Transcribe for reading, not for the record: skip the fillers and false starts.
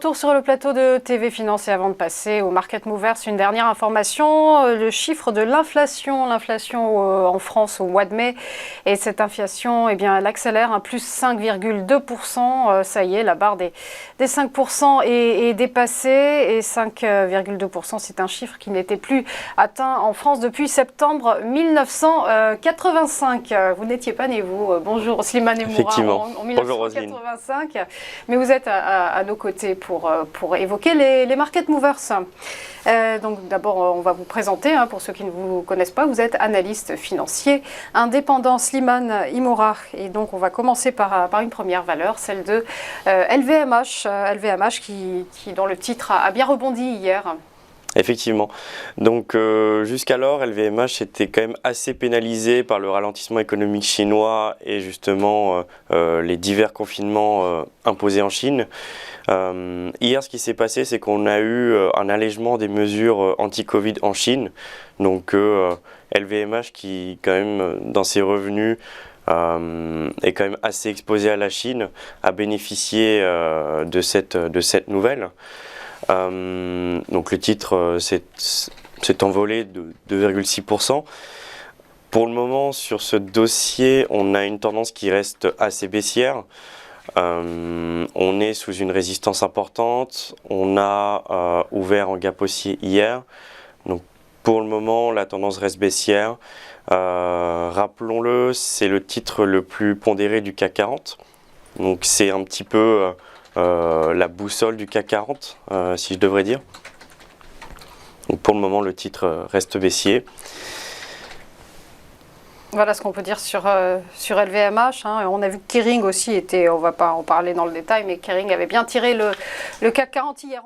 retour sur le plateau de TV Finance et avant de passer au Market Movers, une dernière information, le chiffre de l'inflation en France au mois de mai, et cette inflation, eh bien, elle accélère, plus 5,2%, ça y est, la barre des 5% est dépassée, et 5,2%, c'est un chiffre qui n'était plus atteint en France depuis septembre 1985. Vous n'étiez pas né, vous. Bonjour Slimane Emoura, en 1985, mais vous êtes à nos côtés pour évoquer les Market Movers. Donc d'abord, on va vous présenter, pour ceux qui ne vous connaissent pas, vous êtes analyste financier indépendant, Slimane Emoura, et donc on va commencer par une première valeur, celle de LVMH, qui dans le titre a bien rebondi hier. Effectivement. Donc jusqu'alors, LVMH était quand même assez pénalisé par le ralentissement économique chinois et justement les divers confinements imposés en Chine. Hier, ce qui s'est passé, c'est qu'on a eu un allègement des mesures anti-Covid en Chine. Donc LVMH qui, quand même, dans ses revenus, est quand même assez exposé à la Chine, a bénéficié de cette nouvelle. Donc le titre s'est envolé de 2,6%. Pour le moment, sur ce dossier, on a une tendance qui reste assez baissière. On est sous une résistance importante. On a ouvert en gap haussier hier. Donc pour le moment, la tendance reste baissière. Rappelons-le, c'est le titre le plus pondéré du CAC 40. Donc c'est un petit peu la boussole du CAC 40, si je devrais dire. Donc pour le moment, le titre reste baissier. Voilà ce qu'on peut dire sur LVMH. On a vu que Kering aussi était, on ne va pas en parler dans le détail, mais Kering avait bien tiré le CAC 40 hier.